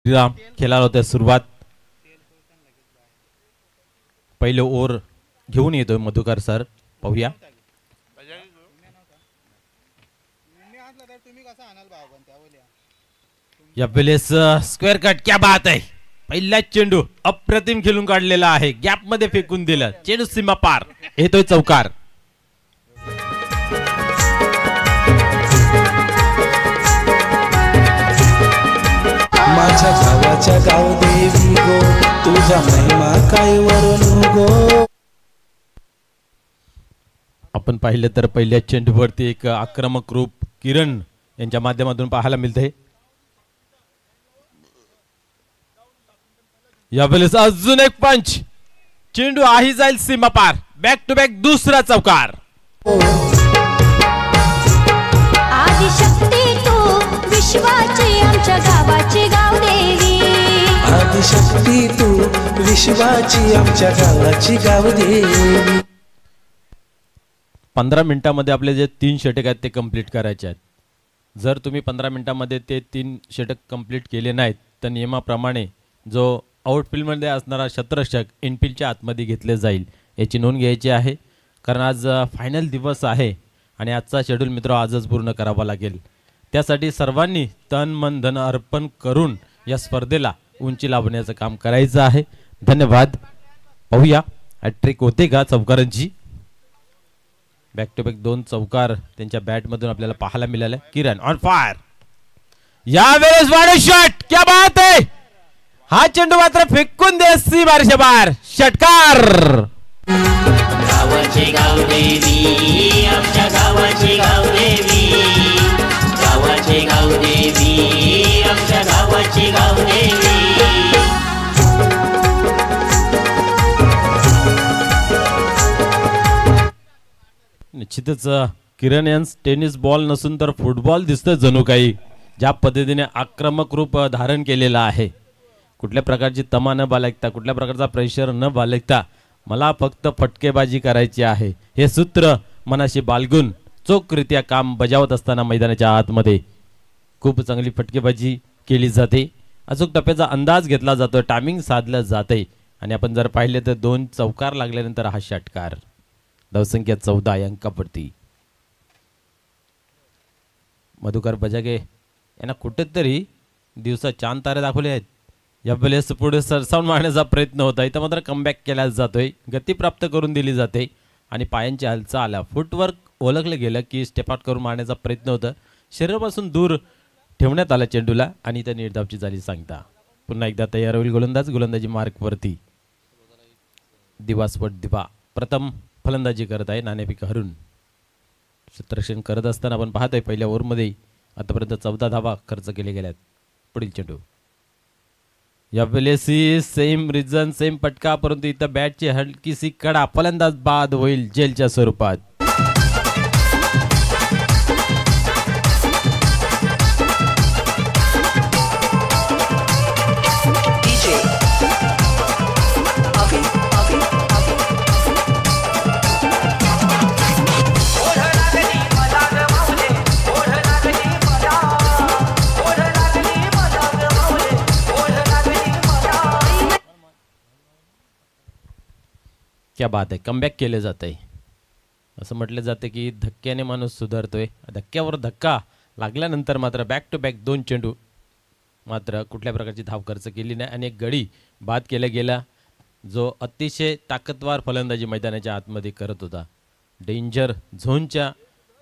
श्रीराम खेळाला होत्या सुरुवात. पहिले ओव्हर घेऊन येतोय मधुकर सर, पाहूया. या वेळेस स्क्वेअर कट, क्या बात आहे. पहिला चेंडू अप्रतिम खेळून काढलेला आहे, गॅप मध्ये फेकून दिलं, चेंडू सीमा पार, येतोय चौकार. माझ्या गावाच्या गाव देवी गो, तुझा महिमा काय वरून गो. आपण पाहिलं तर पहिल्या चेंडूवरती एक आक्रमक रूप किरण यांच्या माध्यमातून पाहायला मिळते. यावेळेस अजून एक पंच, चेंडू आही जाईल सीमा पार, बॅक टू बॅक दुसरा चौकार. आदिशक्ती तू विश्वाची आमच्या गावाची गावदेवी. आदिशक्ती तू विश्वाची आमच्या गावाची गावदेवी. 15 मिनिटांमध्ये आपले जे 3 षटक आहेत ते कंप्लीट करायचे आहेत. जर तुम्ही 15 मिनिटांमध्ये ते 3 षटक कंप्लीट केले नाहीत तर नियमाप्रमाणे जो आउटफील्डमध्ये असणारा शतरषक इनफील्डच्या आतमध्ये घेतले जाईल, याची नोंद घ्यायची आहे. कारण आज फायनल दिवस आहे आणि आजचा शेड्यूल मित्र आजच पूर्ण करावा लागेल. त्यासाठी सर्वांनी तन मन धन अर्पण करून या स्पर्धेला उंची लावण्याचं काम करायचं आहे. धन्यवाद. पाहूया हॅट्रिक होते का चौकारांची. बॅक टू बॅक 2 चौकार त्यांच्या बॅटमधून आपल्याला पाहायला मिळाले. किरण ऑन फायर, यावेळेस वाढू शॉट, क्या बात आहे. हा चेंडू मात्र फेकून दे सी बारशे बार, षटकार. गावाची गावदेवी आमच्या गावाची गावदेवी, गावाची गावदेवी आमच्या गावाची गावदेवी. निश्चितच किरण यांस टेनिस बॉल नसून तर फुटबॉल दिसतं जणू काही. ज्या पद्धतीने आक्रमक रूप धारण केलेलं आहे, कुठल्या प्रकारची तमा न बाळगता, कुठल्या प्रकारचा प्रेशर न बाळगता मला फक्त फटकेबाजी करायची आहे, हे सूत्र मनाशी बाळगून चोखरित्या काम बजावत असताना मैदानाच्या आतमध्ये खूप चांगली फटकेबाजी केली जाते. अचूक टप्प्याचा अंदाज घेतला जातो, टायमिंग साधलं जाते आणि आपण जर पाहिले तर 2 चौकार लागल्यानंतर हा षटकार. धावसंख्या 14 या अंकावरती. मधुकर बजागे यांना कुठेतरी दिवसात चांद तारे दाखवले आहेत. यावेळेस पुढे सरसावून मारण्याचा प्रयत्न होता, इथं मात्र कमबॅक केला जातोय, गती प्राप्त करून दिली जाते आणि पायांची हालचाल, फुटवर्क ओळखलं गेलं की स्टेप आउट करून मारण्याचा प्रयत्न होता. शरीरापासून दूर ठेवण्यात आला चेंडूला आणि इथं निर्धावची झाली सांगता. पुन्हा एकदा तयार होईल गोलंदाज, गोलंदाजी मार्कवरती. दिवास्पट दिवा प्रथम फलंदाजी करत आहे, नाणेफेक हरून क्षेत्ररक्षण करत असताना आपण पाहतोय पहिल्या ओव्हरमध्ये आतापर्यंत 14 धावा खर्च केले गेल्यात. पुढील चेंडू, यावेळेस सेम रिझन सेम पटका, परंतु इथं बॅटची हलकीसी कडा, फलंदाज बाद होईल जेलच्या स्वरूपात. क्या बात आहे. कमबॅक केले जात आहे. असं म्हटलं जातं की धक्क्याने माणूस सुधारतोय. धक्क्यावर धक्का लागल्यानंतर मात्र बॅक टू बॅक 2 चेंडू मात्र कुठल्या प्रकारची धाव खर्च केली नाही आणि एक गडी बाद केला गेला, जो अतिशय ताकदवार फलंदाजी मैदानाच्या आतमध्ये करत होता. डेंजर झोनच्या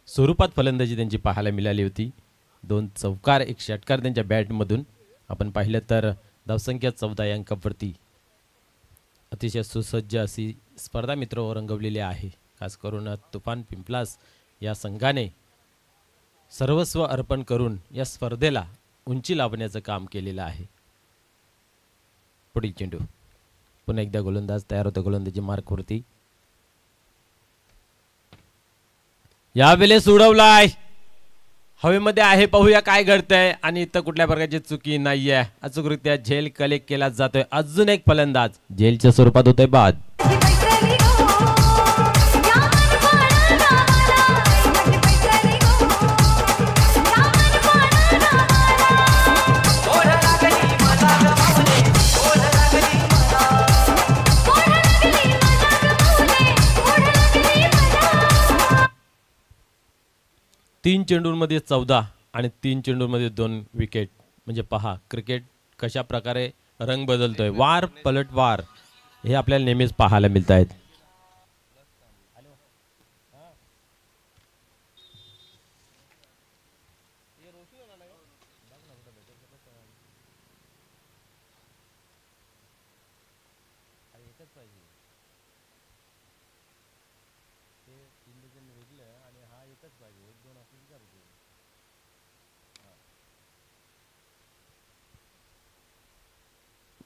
स्वरूपात फलंदाजी त्यांची पाहायला मिळाली होती. 2 चौकार 1 षटकार त्यांच्या बॅटमधून. आपण पाहिलं तर धावसंख्या 14 या अंकावरती. अतिशय सुसज्ज अशी स्पर्धा मित्र रंगवलेली आहे. खास करून तुफान पिंपलास या संघाने सर्वस्व अर्पण करून या स्पर्धेला उंची लावण्याचं काम केलेलं आहे. पुढील चेंडू, पुन्हा एकदा गोलंदाज तयार होतो गोलंदाजी मार्कवरती. यावेळेस उडवलाय, हवेमध्ये आहे, पाहूया काय घडतंय आणि इथं कुठल्या प्रकारची चुकी नाहीये. अचूकरित्या झेल कलेक्ट केला जातोय. अजून एक फलंदाज झेलच्या स्वरूपात होतोय बाद. 3 चेंडूंमध्ये 14 आणि 3 चेंडूंमध्ये 2 विकेट. म्हणजे पहा क्रिकेट कशा प्रकारे रंग बदलतोय, वार पलटवार हे आपल्याला नेहमीच पाहायला मिळत आहेत.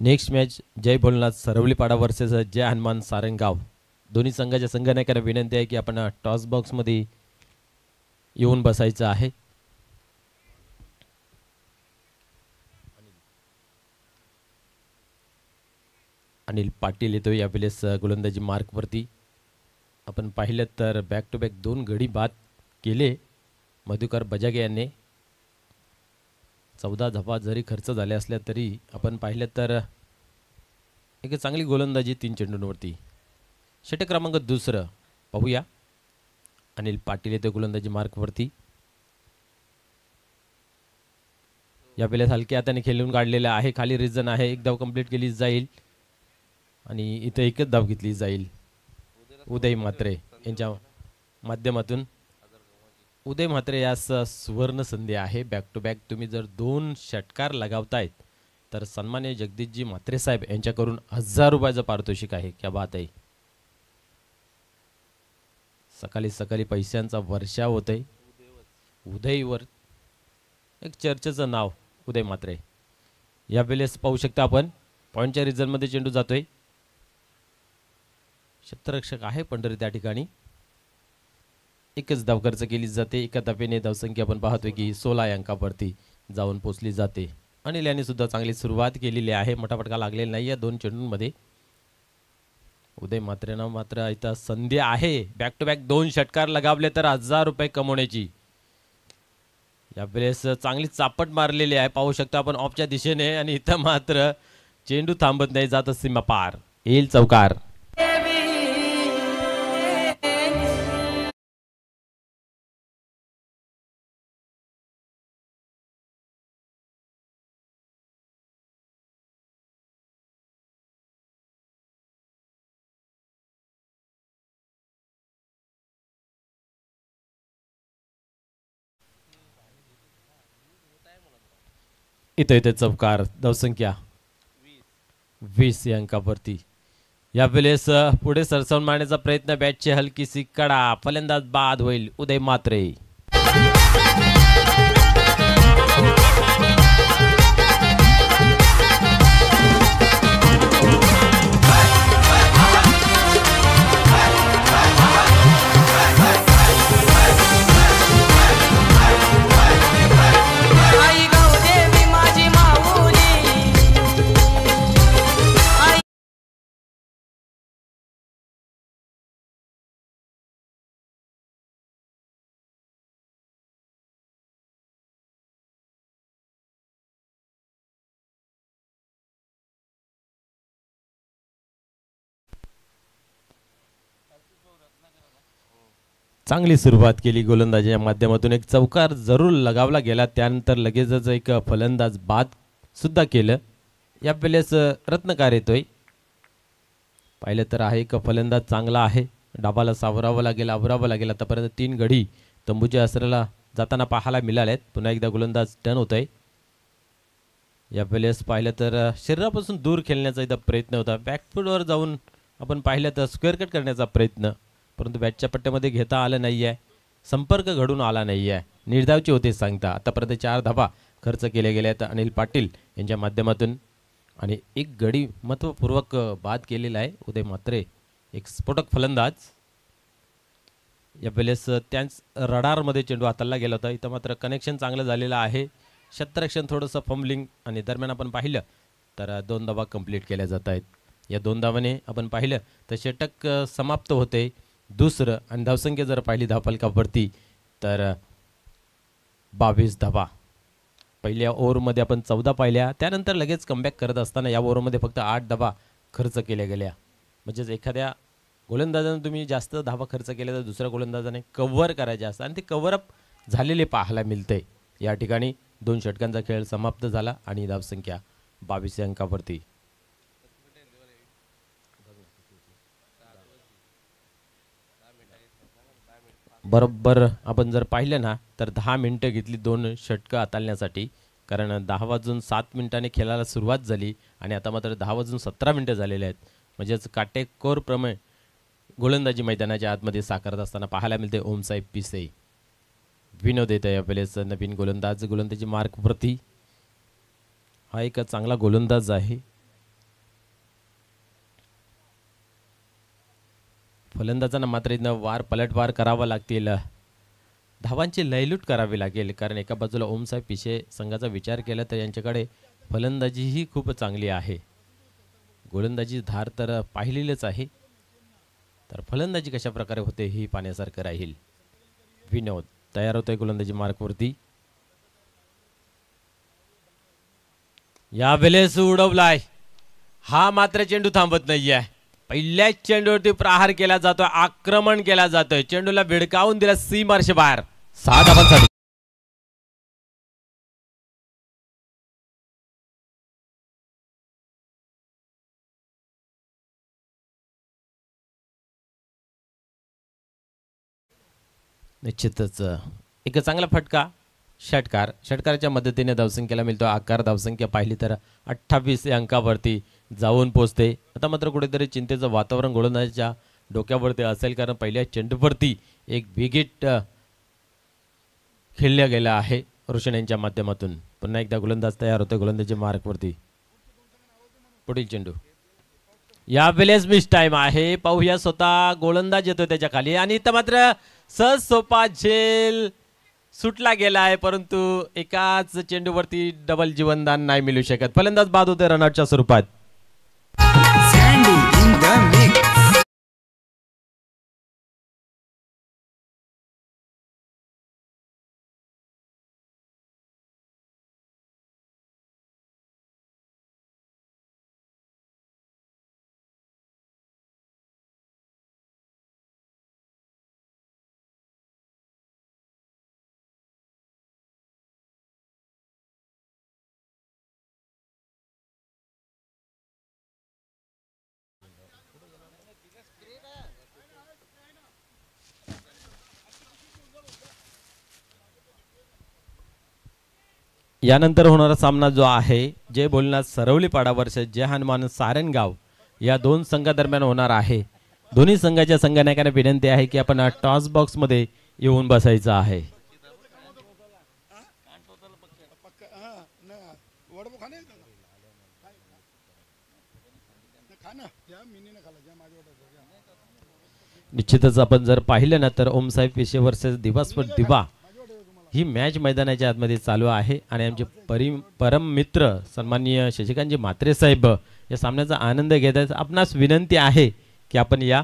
नेक्स्ट मॅच जय भोलनाथ सरवलीपाडा वर्सेस जय हनुमान सारंगाव. दोन्ही संघाच्या संघनायकांना विनंती आहे की आपण टॉस बॉक्समध्ये येऊन बसायचं आहे. अनिल पाटील येतो यावेळेस गोलंदाजी मार्कवरती. आपण पाहिलं तर बॅक टू बॅक 2 गडी बाद केले मधुकर बजागे यांनी. 14 धावा जरी खर्च झाले असल्या तरी आपण पाहिलं तर एक चांगली गोलंदाजी 3 चेंडूंवरती. षटक क्रमांक 2 पाहूया. अनिल पाटील येते गोलंदाजी मार्कवरती. यावेळेस हलक्या हाताने खेळून काढलेला आहे. खाली रिजन आहे. 1 धाव कंप्लीट केली जाईल आणि इथं 1च धाव घेतली जाईल. उदय म्हात्रे यांच्या माध्यमातून. उदय म्हात्रे यास सुवर्ण संधी आहे. बॅक टू बॅक तुम्ही जर 2 षटकार लगावतायत तर सन्मान्य जगदीशजी म्हात्रे साहेब यांच्याकडून 1000 रुपयाचं पारितोषिक आहे. क्या बात आहे. सकाळी सकाळी पैशांचा वर्षाव होतोय. उदयवर एक चर्चेचं नाव उदय म्हात्रे. यावेळेस पाहू शकता आपण पॉईंटच्या रिझनमध्ये चेंडू जातोय. क्षेत्ररक्षक आहे पंढरी त्या ठिकाणी. 1च धाव खर्च केली जाते. एका धावेने धावसंख्या आपण पाहतोय की 16 अंकावरती जाऊन पोचली जाते. अनिल यांनी सुद्धा चांगली सुरुवात केलेली आहे. मोठा फटका लागलेला नाही या 2 चेंडूंमध्ये. उदय म्हात्रेंना मात्र इथं संधी आहे. बॅक टू बॅक 2 षटकार लगावले तर 1000 रुपये कमवण्याची. यावेळेस चांगली चापट मारलेली आहे. पाहू शकता आपण ऑफच्या दिशेने आणि इथं मात्र चेंडू थांबत नाही. जात सीमा पार. येईल चौकार. इथे चौकार. धावसंख्या 20 या अंकावरती. यावेळेस पुढे सरसावून मारण्याचा प्रयत्न. बॅटची हलकीसी कडा. फलंदाज बाद होईल उदय म्हात्रे. चांगली सुरुवात केली गोलंदाजीच्या माध्यमातून. एक चौकार जरूर लगावला गेला. त्यानंतर लगेचच एक फलंदाज बाद सुद्धा केलं. यावेळेस रत्नकार येतोय. पाहिलं तर आहे एक फलंदाज चांगला आहे. डाबाला सावरावं लागेल, आवरावं लागेल. आतापर्यंत 3 गडी तंबूच्या आसऱ्याला जाताना पाहायला मिळालेत. पुन्हा एकदा गोलंदाज टर्न होत आहे. यावेळेस पाहिलं तर शरीरापासून दूर खेळण्याचा इथं प्रयत्न होता. बॅकफूटवर जाऊन आपण पाहिलं तर स्क्वेअर कट करण्याचा प्रयत्न, परंतु बॅटच्या पट्ट्यामध्ये घेता आलं नाही आहे. संपर्क घडून आला नाही आहे. निर्धावचे होते सांगता. आतापर्यंत 4 धावा खर्च केल्या गेल्या आहेत अनिल पाटील यांच्या माध्यमातून आणि 1 गडी महत्त्वपूर्वक बाद केलेला आहे उदय म्हात्रे. एक स्फोटक फलंदाज. यावेळेस त्याच रडारमध्ये चेंडू हाताळला गेला होता. इथं मात्र कनेक्शन चांगलं झालेलं आहे. क्षेत्ररक्षण थोडंसं फंबलिंग आणि दरम्यान आपण पाहिलं तर 2 धावा कंप्लीट केल्या जात आहेत. या 2 धावाने आपण पाहिलं तर षटक समाप्त होते. दुसरं आणि धावसंख्या जर पाहिली धावफलकावरती तर 22 धावा. पहिल्या ओव्हरमध्ये आपण 14 पाहिल्या. त्यानंतर लगेच कमबॅक करत असताना या ओव्हरमध्ये फक्त 8 धावा खर्च केल्या गेल्या. म्हणजेच एखाद्या गोलंदाजाने तुम्ही जास्त धावा खर्च केल्या तर दुसऱ्या गोलंदाजाने कव्हर करायचे असतात आणि ते कव्हरअप झालेले पाहायला मिळते. या ठिकाणी 2 षटकांचा खेळ समाप्त झाला आणि धावसंख्या 22 अंकावरती. बरोबर आपण जर पाहिलं ना तर 10 मिनिटं घेतली 2 षटकं हाताळण्यासाठी, कारण 10 वाजून 7 मिनिटांनी खेळायला सुरुवात झाली आणि आता मात्र 10 वाजून 17 मिनिटं झालेले आहेत. म्हणजेच काटेकोरप्रमाणे गोलंदाजी मैदानाच्या आतमध्ये साकारत असताना पाहायला मिळते ओमसाहेब पिसे. विनोद येत आहे यावेळेस नवीन गोलंदाजी मार्कवरती. हा एक चांगला गोलंदाज आहे. फलंदाजांना मात्र इथनं पलटवार करावा लागतील, धावांची लयलूट करावी लागेल, कारण एका बाजूला ओमसाहेब पिसे संघाचा विचार केला तर यांच्याकडे फलंदाजीही खूप चांगली आहे. गोलंदाजी धार तर पाहिलेलीच आहे, तर फलंदाजी कशा प्रकारे होते ही पाहण्यासारखं राहील. विनोद तयार होतोय गोलंदाजी मार्कवरती. यावेळेस उडवलाय, हा मात्र चेंडू थांबत नाहीये. पहिल्याच चेंडूवरती प्रहार केला जातोय, आक्रमण केला जातोय, चेंडूला भिडकावून दिला सीमार्श बाहेर. 6 धावांसाठी निश्चितच एक चांगला फटका. षटकारच्या मदतीने धावसंख्येला मिळतो आकार. धावसंख्या पाहिली तर 28 अंकावरती जाऊन पोहोचते. आता मात्र कुठेतरी चिंतेचं वातावरण गोलंदाजाच्या डोक्यावरती असेल, कारण पहिल्या चेंडूवरती एक विकेट खेळल्या गेला आहे रोशन यांच्या माध्यमातून. पुन्हा एकदा गोलंदाज तयार होते गोलंदाजी मार्कवरती. पुढील चेंडू यावेळेस मिस टाइम आहे. पाहूया स्वतः गोलंदाज येतो त्याच्या खाली आणि इथं मात्र सहज सोपा झेल सुटला गेला आहे, परंतु एकाच चेंडूवरती डबल जीवनदान नाही मिळू शकत. फलंदाज बाद होते रनआउटच्या स्वरूपात. यानंतर होणारा सामना जो आहे जय भोलेनाथ सरवलीपाडा वर्सेस जय हनुमान सारंगाव या 2 संघादरम्यान होणार आहे. दोन्ही संघाच्या संघनायकांना विनंती आहे की आपण टॉस बॉक्स मध्ये येऊन बसायचं आहे. निश्चितच आपण जर पाहिलं ना तर ओमसाहेब पिसे वर्सेस दिवास्पद दिवा ही मॅच मैदानाच्या आतमध्ये चालू आहे आणि आमचे परम मित्र सन्माननीय शशिकांतजी म्हात्रे साहेब या सामन्याचा आनंद घेत आहेत. आपणास विनंती आहे की आपण या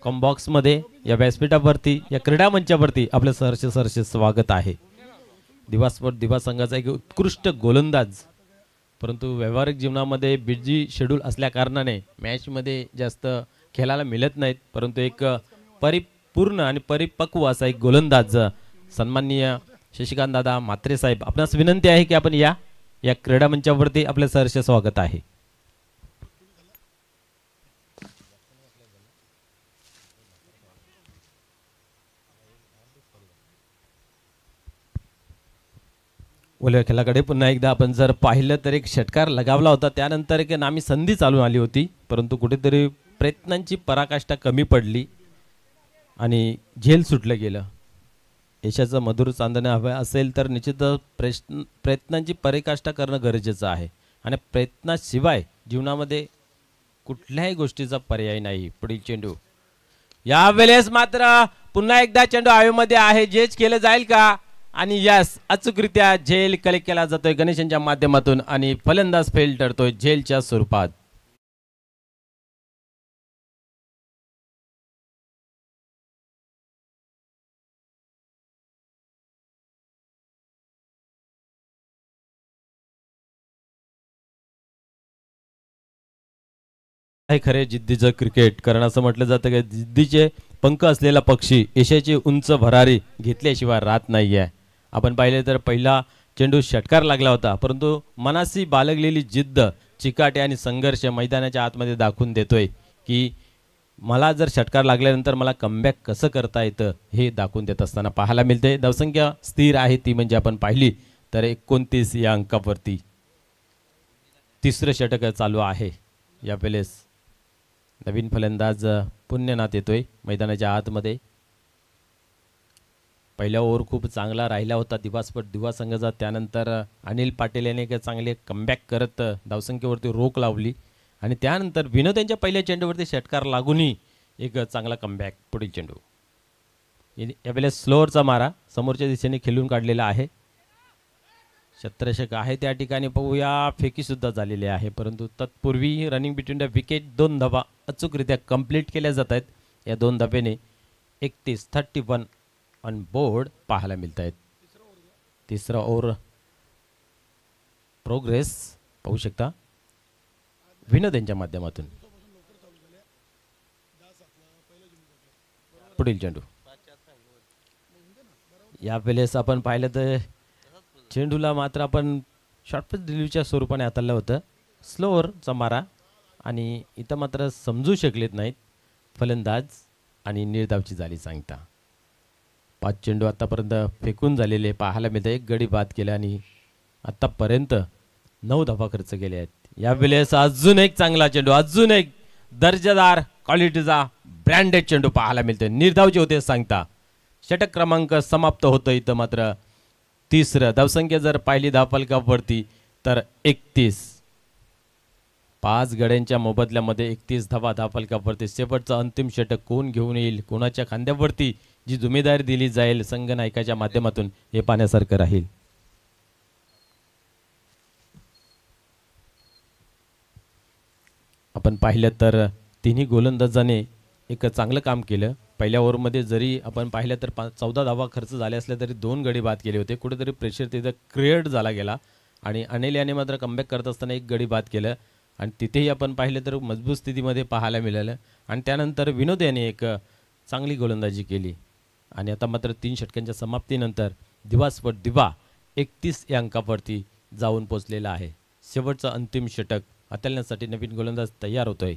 कॉम्बॉक्समध्ये या व्यासपीठावरती या क्रीडा मंचावरती आपलं सहर्ष स्वागत आहे. दिवास्पद दिवा संघाचा एक उत्कृष्ट गोलंदाज, परंतु व्यावहारिक जीवनामध्ये बिझी शेड्यूल असल्या कारणाने मॅचमध्ये जास्त खेळायला मिळत नाहीत, परंतु एक परिपूर्ण आणि परिपक्व असा एक गोलंदाज सन्माननीय शशिकांत दादा म्हात्रे साहेब, आपणास विनंती आहे की आपण या क्रीडा मंचावरती आपले सहर्ष स्वागत आहे. ओल्या खेळाकडे पुन्हा एकदा आपण जर पाहिलं तर एक षटकार लगावला होता, त्यानंतर एक नामी संधी चालून आली होती, परंतु कुठेतरी प्रयत्नांची पराकाष्ठा कमी पडली आणि झेल सुटलं गेलं. यशाचं मधुर चांदणे हवं असेल तर निश्चित प्रयत्नांची पराकाष्ठा करणं गरजेचं आहे आणि प्रयत्नाशिवाय जीवनामध्ये कुठल्याही गोष्टीचा पर्याय नाही. पुढील चेंडू यावेळेस मात्र पुन्हा एकदा चेंडू हवेमध्ये आहे. जेच केलं जाईल का आणि यस अचूकरित्या झेल कलेक्ट केला जातोय गणेशांच्या माध्यमातून आणि फलंदाज फेल ठरतोय झेलच्या स्वरूपात. खरे जिद्दीचं क्रिकेट, कारण असं म्हटलं जातं की जिद्दीचे पंख असलेला पक्षी यशाची उंच भरारी घेतल्याशिवाय राहत नाहीये. आपण पाहिले तर पहिला चेंडू षटकार लागला होता, परंतु मनासी बाळगलेली जिद्द, चिकाटी आणि संघर्ष मैदानाच्या आतमध्ये दाखवून देतोय की मला जर षटकार लागल्यानंतर मला कमबॅक कसं करता येतं हे दाखवून देत असताना पाहायला मिळते. धावसंख्या स्थिर आहे ती म्हणजे आपण पाहिली तर 29 या अंकावरती तिसरं षटक चालू आहे. यावेळेस नवीन फलंदाज पुण्यनाथ येतोय मैदानाच्या आतमध्ये. पहिला ओव्हर खूप चांगला राहिला होता दिवा संघाचा. त्यानंतर अनिल पाटील याने एक चांगले कमबॅक करत धावसंख्येवरती रोख लावली आणि त्यानंतर विनोद यांच्या पहिल्या चेंडूवरती षटकार लागूनही एक चांगला कमबॅक. पुढील चेंडू यावेळेस स्लोअरचा मारा समोरच्या दिशेने खेळून काढलेला आहे. क्षेत्ररक्षक आहे त्या ठिकाणी पाहूया, फेकी सुद्धा झालेली आहे, परंतु तत्पूर्वी रनिंग बिटवीन द विकेट 2 धावा अचूकरित्या कंप्लीट केल्या जात आहेत. या 2 धाब्याने 31 ऑन बोर्ड पाहायला मिळत आहेत. तिसरा ओव्हर प्रोग्रेस पाहू शकता विनोद यांच्या माध्यमातून. पुढील चेंडू यावेळेस आपण पाहिलं तर चेंडूला मात्र आपण शॉर्टपिच डिलिव्हरीच्या स्वरूपाने हाताळलं होतं. स्लोअरचा मारा आणि इथं मात्र समजू शकलेत नाहीत फलंदाज आणि निर्धावची झाली सांगता. 5 चेंडू आतापर्यंत फेकून झालेले पाहायला मिळतं. 1 गडी बाद केला आणि आतापर्यंत 9 धावा खर्च केले आहेत. यावेळेस अजून एक चांगला चेंडू, अजून एक दर्जेदार क्वालिटीचा ब्रँडेड चेंडू पाहायला मिळतोय. निर्धावचे होते सांगता. षटक क्रमांक समाप्त होतं इथं मात्र तिसरं. धावसंख्या जर पाहिली धावफलकावरती तर 31. 5 गड्यांच्या मोबदल्यामध्ये 31 धावा धावफलकावरती. शेवटचं अंतिम षटक कोण घेऊन येईल, कोणाच्या खांद्यावरती जी जिम्मेदारी दिली जाईल संघनायकाच्या माध्यमातून हे पाहण्यासारखं राहील. आपण पाहिलं तर तिन्ही गोलंदाजाने एक चांगलं काम केलं. पहिल्या ओव्हरमध्ये जरी आपण पाहिलं तर 14 धावा खर्च झाले असले तरी 2 गडी बाद केले होते. कुठेतरी प्रेशर तिथं क्रिएट झाला गेला आणि अनिल याने मात्र कमबॅक करत असताना 1 गडी बाद केलं आणि तिथेही आपण पाहिलं तर मजबूत स्थितीमध्ये पाहायला मिळालं. आणि त्यानंतर विनोद याने एक चांगली गोलंदाजी केली आणि आता मात्र 3 षटकांच्या समाप्तीनंतर दिवा 31 या अंकावरती जाऊन पोचलेला आहे. शेवटचं अंतिम षटक हाताळण्यासाठी नवीन गोलंदाज तयार होतोय.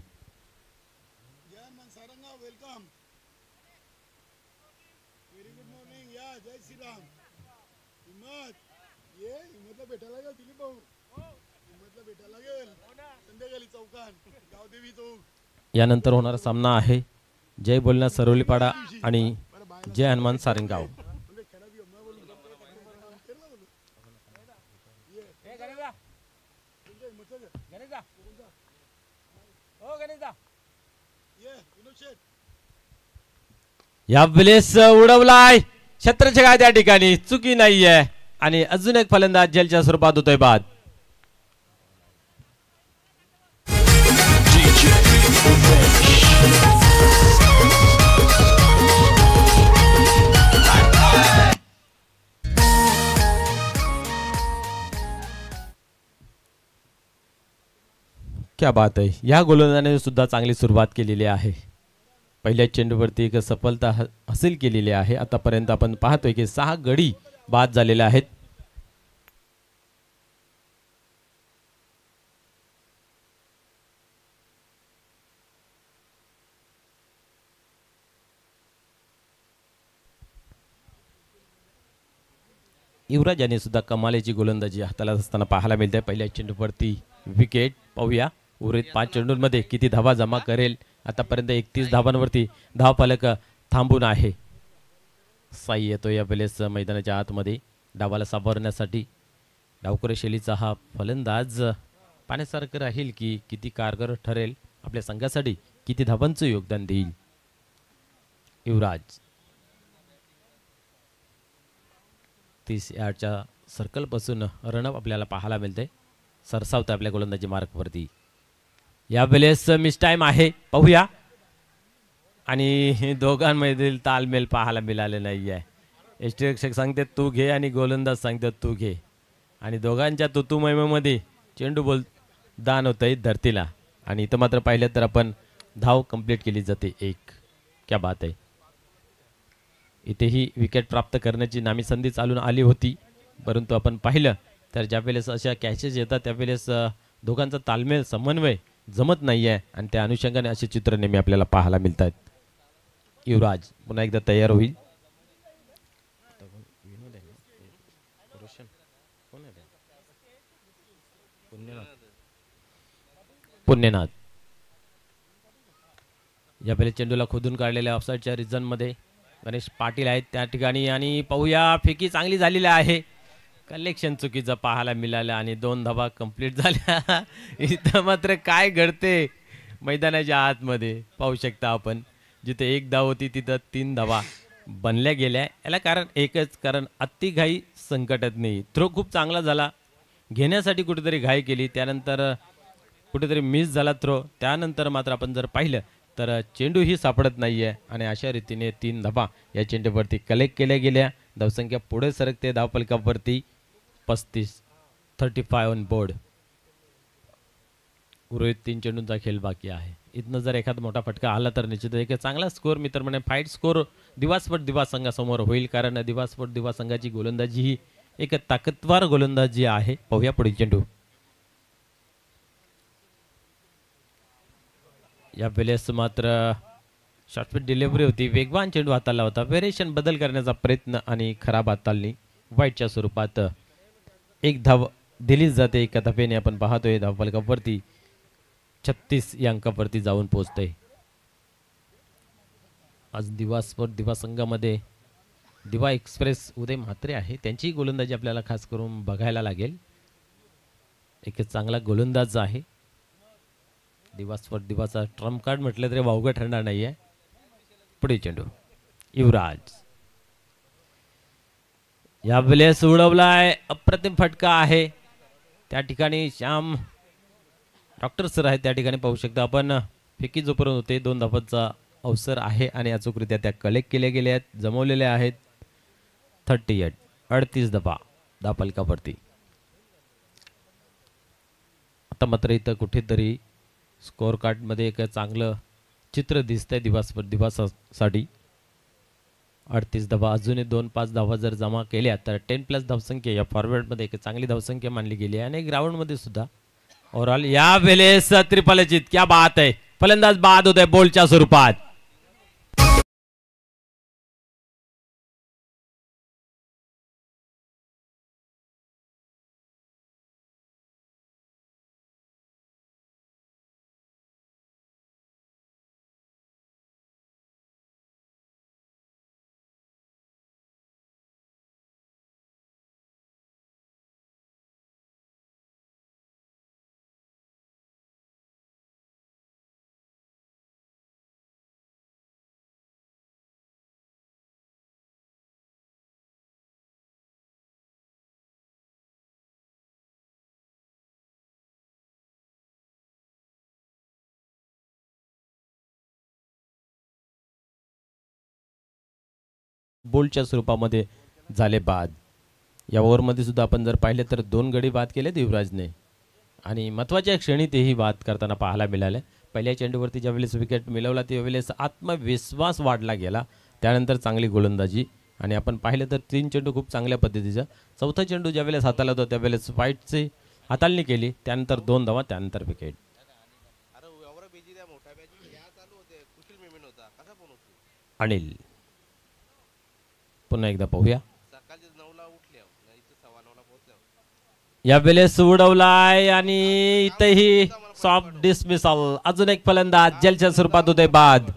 यानंतर होणारा सामना आहे जय बोलना सरोलीपाडा आणि जय हनुमान सारंगाव. यावेळेस उडवलाय क्षेत्ररक्षक त्या ठिकाणी, चुकी नाहीये आणि अजून एक फलंदाज जेलच्या स्वरूपात होतोय बाद. क्या बात आहे. या गोलंदाजाने सुद्धा चांगली सुरुवात केलेली आहे. पहिल्या चेंडूवरती एक सफलता हासिल केलेली आहे. आतापर्यंत आपण पाहतोय की 6 गडी बाद झालेले आहेत. युवराज याने सुद्धा कमालीची गोलंदाजी हाताळत असताना पाहायला मिळते. पहिल्या चेंडूवरती विकेट. पाहूया उर्वरित 5 चेंडूंमध्ये किती धावा जमा करेल. आतापर्यंत 31 धावांवरती धावफलक थांबून आहे. साई येतो या वेळेस मैदानाच्या आतमध्ये डावाला सावरण्यासाठी. डावखोरी शैलीचा हा फलंदाज पाहण्यासारखं राहील की किती कारगर ठरेल, आपल्या संघासाठी किती धावांचं योगदान देईल. युवराज 30 यार्डच्या सर्कलपासून रनअप आपल्याला पाहायला मिळते. सरसावतं आपल्या गोलंदाजी मार्कवरती. यावेळेस मिस टाइम आहे. पाहूया आणि दोघांमधील तालमेल पाहायला मिळाले नाही आहे. यष्टिरक्षक सांगते तू घे आणि गोलंदाज सांगते तू घे आणि दोघांच्या तुतुमयमध्ये चेंडू बोल दान होतंय धरतीला आणि इथं मात्र पाहिलं तर आपण धाव कंप्लीट केली जाते 1. क्या बात आहे. इथेही विकेट प्राप्त करण्याची नामी संधी चालून आली होती, परंतु आपण पाहिलं तर ज्यावेळेस अशा कॅचेस येतात त्यावेळेस दोघांचा तालमेल समन्वय जमत नाही आहे आणि त्या अनुषंगाने असे चित्र नेहमी आपल्याला पाहायला मिळतात. युवराज पुन्हा एकदा तयार होईल. पुण्यनाथ या पहिले चेंडूला खोदून काढलेल्या ऑफसाईडच्या रिझन मध्ये गणेश पाटील आहेत त्या ठिकाणी आणि पाहूया फेकी चांगली झालेली आहे. कलेक्शन चुकीचं पाहायला मिळालं आणि 2 धावा कंप्लीट झाल्या. इथं मात्र काय घडते मैदानाच्या आतमध्ये पाहू शकता आपण. जिथे 1 धाव होती तिथं 3 धावा बनल्या गेल्या. याला कारण एकच, कारण अति घाई संकटात नाही. थ्रो खूप चांगला झाला, घेण्यासाठी कुठेतरी घाई केली, त्यानंतर कुठेतरी मिस झाला थ्रो, त्यानंतर मात्र आपण जर पाहिलं तर चेंडूही सापडत नाही आहे आणि अशा रीतीने 3 धावा या चेंडूवरती कलेक्ट केल्या गेल्या. धावसंख्या पुढे सरकते धावफलकावरती 35 ऑन बोर्ड. उर्वरित 3 चेंडूंचा खेळ बाकी आहे. इथनं जर एखादा मोठा फटका आला तर निश्चित एक चांगला स्कोअर मित्र म्हणे फाईट स्कोअर दिवास्फोट दिवा संघासमोर होईल, कारण दिवास्फोट दिवा संघाची गोलंदाजी ही एक ताकदवार गोलंदाजी आहे. पाहूया पुढील चेंडू. या वेळेस मात्र शॉर्टपिच डिलिव्हरी होती, वेगवान चेंडू हाताळला होता. व्हेरिएशन बदल करण्याचा प्रयत्न आणि खराब हाताळणी. वाईटच्या स्वरूपात 1 धाव दिलीच जाते एका धावेने. आपण पाहतोय धावफलकावरती 36 या अंकावरती जाऊन पोहोचते. आज दिवास्फोट दिवा संघामध्ये दिवा एक्सप्रेस उदय म्हात्रे आहे, त्यांची गोलंदाजी आपल्याला खास करून बघायला लागेल. एक चांगला गोलंदाज आहे. दिवास्फोट दिवाचा ट्रम्प कार्ड म्हटलं तरी वावगं ठरणार नाही आहे. पुढे चेंडू युवराज या वेळेस उडवलाय, अप्रतिम फटका आहे. त्या ठिकाणी श्याम डॉक्टर सर आहे, त्या ठिकाणी पाहू शकता आपण. फेकी जोपर्यंत होते 2 धावांचा अवसर आहे आणि अचूकरित्या त्या कलेक्ट केल्या गेल्या आहेत, जमवलेल्या आहेत. 38 धावा धावफलकावरती. आता मात्र इथं कुठेतरी स्कोअर कार्डमध्ये एक चांगलं चित्र दिसतंय दिवासाठी. 38 धावा, अजूनही 2-5 धावा जर जमा केल्या तर 10+ धावसंख्या या फॉरवर्डमध्ये एक चांगली धावसंख्या मानली गेली आहे. आणि ग्राउंडमध्ये सुद्धा ओव्हरऑल या वेळेस त्रिफलचित, क्या बात आहे. फलंदाज बाद होत आहे बोलच्या स्वरूपात. बोलच्या स्वरूपामध्ये झाले बाद. या ओव्हरमध्ये सुद्धा आपण जर पाहिले तर 2 गडी बाद केलेत युवराजने आणि महत्त्वाच्या क्षणी तेही बाद करताना पाहायला मिळाले. पहिल्या चेंडूवरती ज्यावेळेस विकेट मिळवला त्यावेळेस आत्मविश्वास वाढला गेला, त्यानंतर चांगली गोलंदाजी आणि आपण पाहिलं तर 3 चेंडू खूप चांगल्या पद्धतीचा. चौथा चेंडू ज्यावेळेस हाताळला होता त्यावेळेस फाईटची हाताळणी केली, त्यानंतर 2 धावा, त्यानंतर विकेट. अनिल पुन्हा एकदा पाहूया. या वेळेस उडवलाय आणि इथेही सॉफ्ट डिसमिसल. अजून एक फलंदाज जलच्या स्वरूपात होते बाद.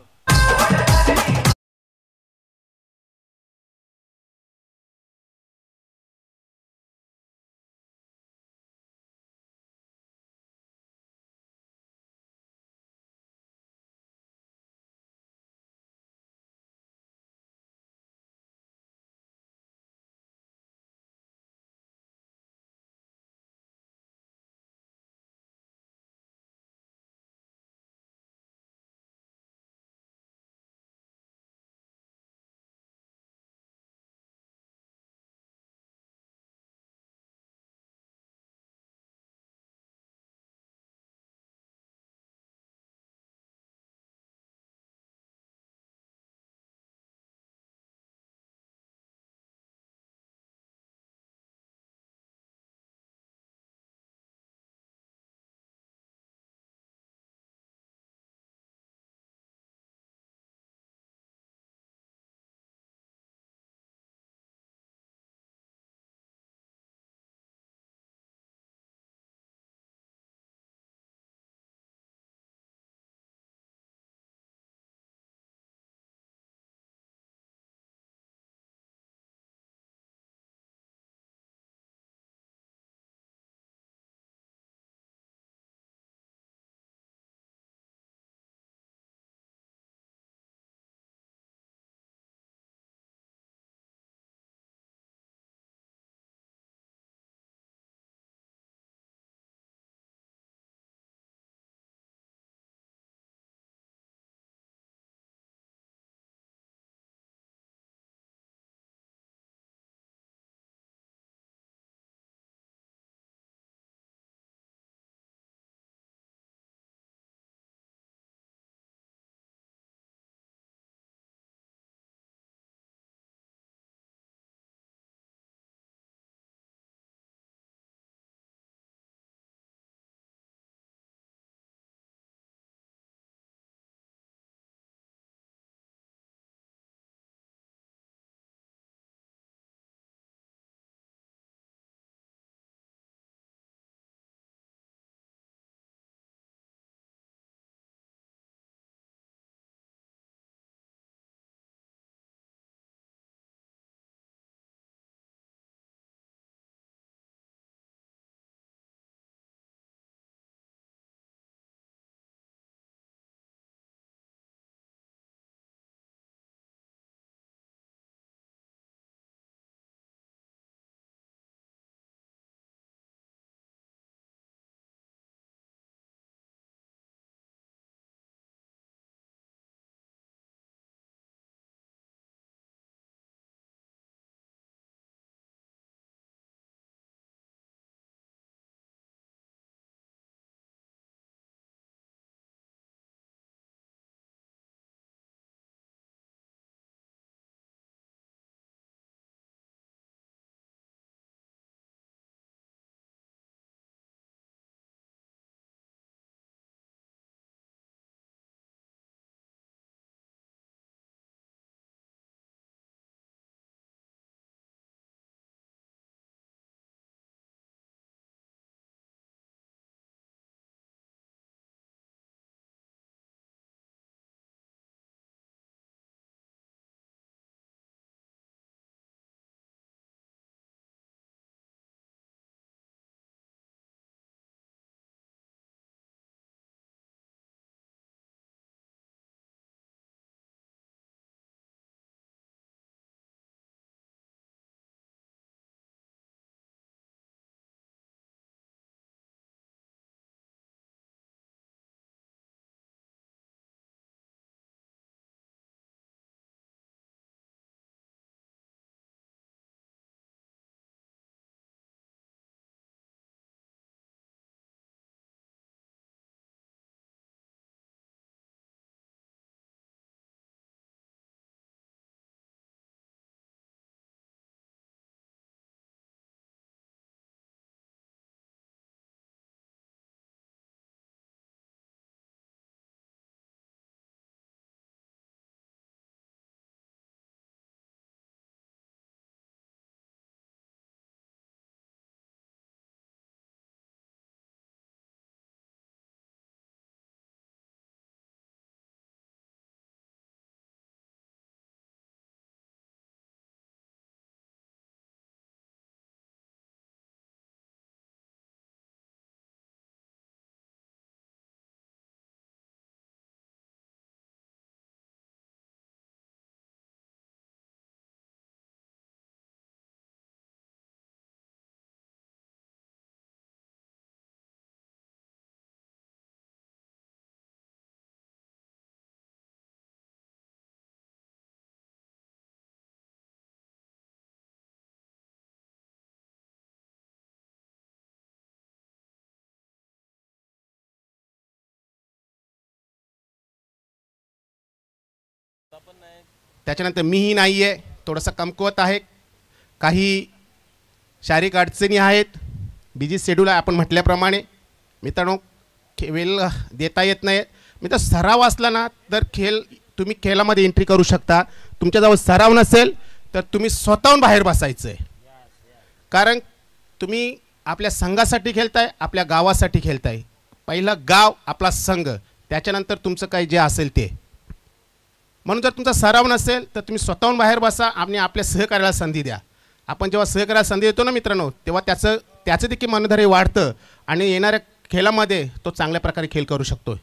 त्याच्यानंतर मीही नाही आहे, थोडंसं कमकुवत आहे, काही शारीरिक अडचणी आहेत, बिझी शेड्यूल आहे आपण म्हटल्याप्रमाणे. मित्रांनो, वेळ देता येत नाही. मित्र, सराव असला ना तर तुम्ही खेळामध्ये एंट्री करू शकता. तुमच्याजवळ सराव नसेल तर तुम्ही स्वतःहून बाहेर बसायचं आहे. कारण तुम्ही आपल्या संघासाठी खेळताय, आपल्या गावासाठी खेळताय. पहिलं गाव, आपला संघ, त्याच्यानंतर तुमचं काही जे असेल ते. म्हणून जर तुमचा सराव नसेल तर तुम्ही स्वतःहून बाहेर बसा आणि आपल्या सहकार्याला संधी द्या. आपण जेव्हा सहकार्याला संधी देतो ना मित्रांनो, तेव्हा त्याचं देखील मनधैर्य वाढतं आणि येणाऱ्या खेळामध्ये तो चांगल्या प्रकारे खेळ करू शकतो.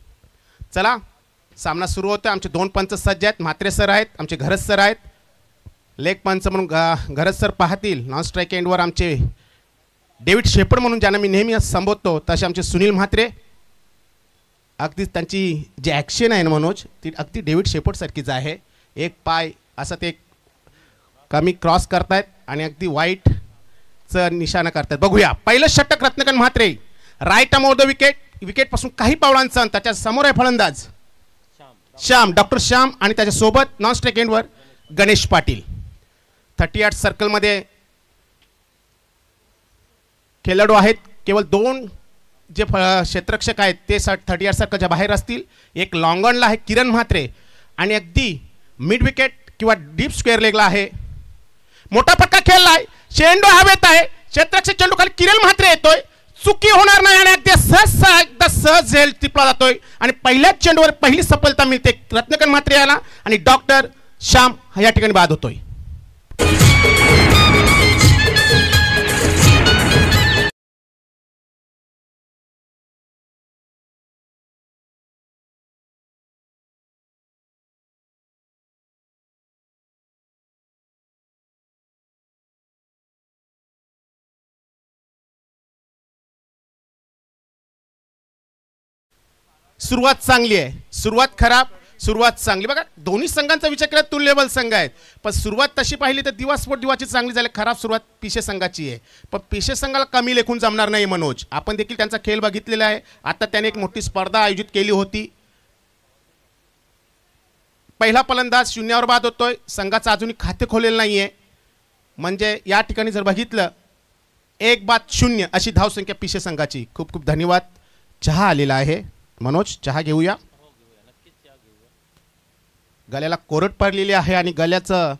चला, सामना सुरू होतो. आमचे 2 पंच सज्ज आहेत. म्हात्रे सर आहेत, आमचे घरज सर आहेत. लेग पंच म्हणून घरज सर पाहतील. नॉन स्ट्राईक एंडवर आमचे डेव्हिड शेपर्ड म्हणून ज्यांना मी नेहमी संबोधतो तसे आमचे सुनील म्हात्रे. अगदी त्यांची जी ॲक्शन आहे ना मनोज, ती अगदी डेव्हिड शेपर्डसारखीच आहे. एक पाय असं ते कमी क्रॉस करतायत आणि अगदी वाईटचं निशाणा करतायत. बघूया, पहिलं षटक Ratnakant Mhatre, right arm over the wicket. विकेटपासून काही पावलांचा अंतर. त्याच्या समोर आहे फलंदाज श्याम, डॉक्टर श्याम, आणि त्याच्यासोबत नॉन स्ट्राईक एंडवर गणेश पाटील. 38 सर्कलमध्ये खेळाडू आहेत. केवळ 2 जे क्षेत्ररक्षक आहेत ते 38 सर्कलच्या बाहेर असतील. एक लॉंग ऑनला आहे किरण म्हात्रे आणि अगदी मिड विकेट किंवा डीप स्क्वेअर लेगला आहे. मोठा फटका खेळलाय, चेंडू हवेत आहे. क्षेत्ररक्षक चेंडू खाली किरण म्हात्रे येतोय, चुकी होणार नाही आणि अगदी सहज झेल टिपला जातोय आणि पहिल्याच चेंडूवर पहिली सफलता मिळते रत्नकांत म्हात्रे याला आणि डॉक्टर श्याम या ठिकाणी बाद होतोय. सुरुवात चांगली आहे, सुरुवात खराब, सुरुवात चांगली. बघा, दोन्ही संघांचा विचार केला तुल्यबल संघ आहेत, पण सुरुवात तशी पाहिली तर दिवाची चांगली झाली. खराब सुरुवात पिशे संघाची आहे, पण पिशे संघाला कमी लेखून जमणार नाही मनोज. आपण देखील त्यांचा खेळ बघितलेला आहे. आता त्याने एक मोठी स्पर्धा आयोजित केली होती. पहिला फलंदाज 0वर बाद होतोय. संघाचं अजूनही खाते खोलेलं नाही आहे. म्हणजे या ठिकाणी जर बघितलं 1-0 अशी धावसंख्या पिशे संघाची. खूप खूप धन्यवाद. चहा आलेला आहे मनोज, चहा घेऊया. गळ्याला कोरड पडलेली आहे आणि गळ्याचं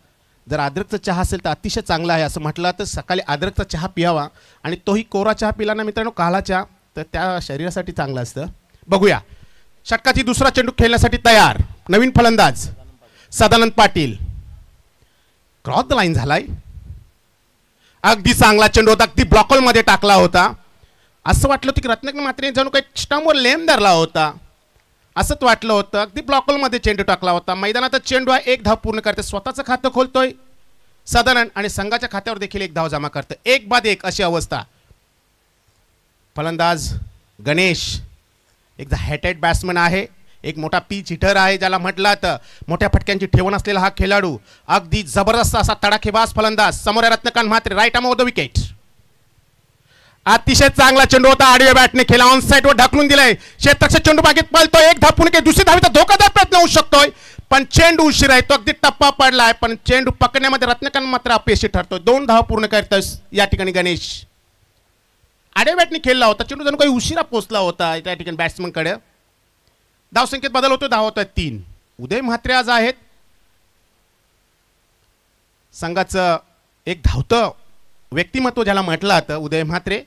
जर अद्रकचा चहा असेल तर अतिशय चांगला आहे. असं म्हटलं तर सकाळी अद्रकचा चहा पियावा आणि तोही कोरा चहा पिला ना मित्रांनो, काळा चहा, तर त्या शरीरासाठी चांगलं असतं. बघूया, षटकाची दुसरा चेंडू खेळण्यासाठी तयार. नवीन फलंदाज Sadanand Patil. Cross the line झालाय. अगदी चांगला चेंडू होता, अगदी ब्लॉकहोलमध्ये टाकला होता. असं वाटलं होतं की रत्नागिरी म्हात्रे जणू काही स्टंपवर लेम धरला होता असंच वाटलं होतं. अगदी ब्लॉकहोलमध्ये चेंडू टाकला होता. मैदानात चेंडू आहे, 1 धाव पूर्ण करते. स्वतःचं खातं खोलतोय सदानंद आणि संघाच्या खात्यावर देखील 1 धाव जमा करतं. 1-1 अशी अवस्था. फलंदाज गणेश एकदा हॅटेड बॅट्समन आहे, एक मोठा पिच हिटर आहे ज्याला म्हटलं तर मोठ्या फटक्यांची ठेवण असलेला हा खेळाडू. अगदी जबरदस्त असा तडाखेबाज फलंदाज. समोर Ratnakant Mhatre, right arm over the wicket. अतिशय चांगला चेंडू होता, आडव्या बॅटने खेळला, ऑन साईडवर ढकलून दिलाय. क्षेत्ररक्षक चेंडू बागेत पळतोय, 1 धाव पूर्ण केली. दुसरी धावीचा धोकादायक प्रयत्न होऊ शकतोय, पण चेंडू उशिरा आहे. तो अगदी टप्पा पडलाय, पण चेंडू पकडण्यामध्ये रत्नकांत मात्र अपयशी ठरतोय. 2 धाव पूर्ण करतोय या ठिकाणी गणेश. आडव्या बॅटने खेळला होता, चेंडू जणू काही उशिरा पोहोचला होता त्या ठिकाणी बॅट्समनकडे. धावसंख्येत बदल होतो, धाव होत आहेत 3. उदय म्हात्रे आज आहेत संघाचं एक धावतं व्यक्तिमत्व ज्याला म्हटलं जातं. उदय म्हात्रे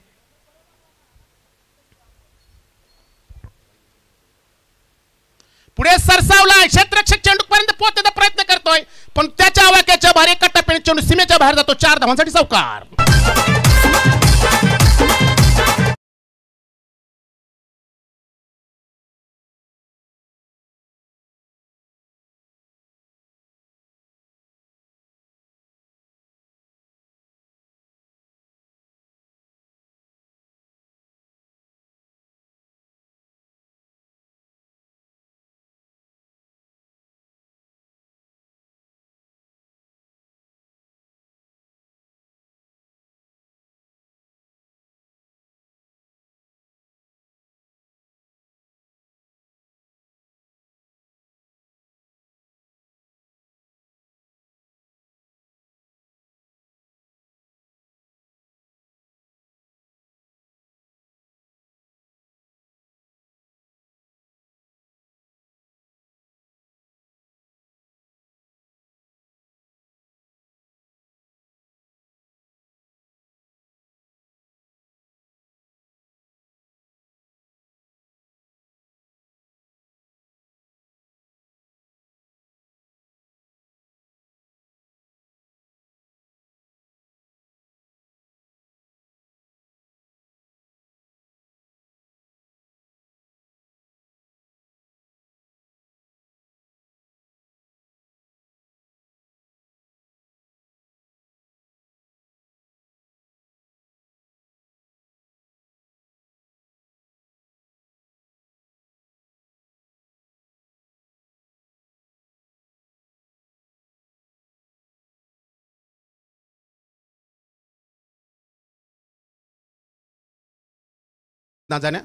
पुढे सरसावला, क्षेत्ररक्षक चेंडूपर्यंत पोहोचण्याचा प्रयत्न करतोय, पण त्याच्या आवाक्याच्या बाहेर एका टप्प्याने चेंडू सीमेच्या बाहेर जातो. 4 धावांसाठी चौकार. ना जाण्या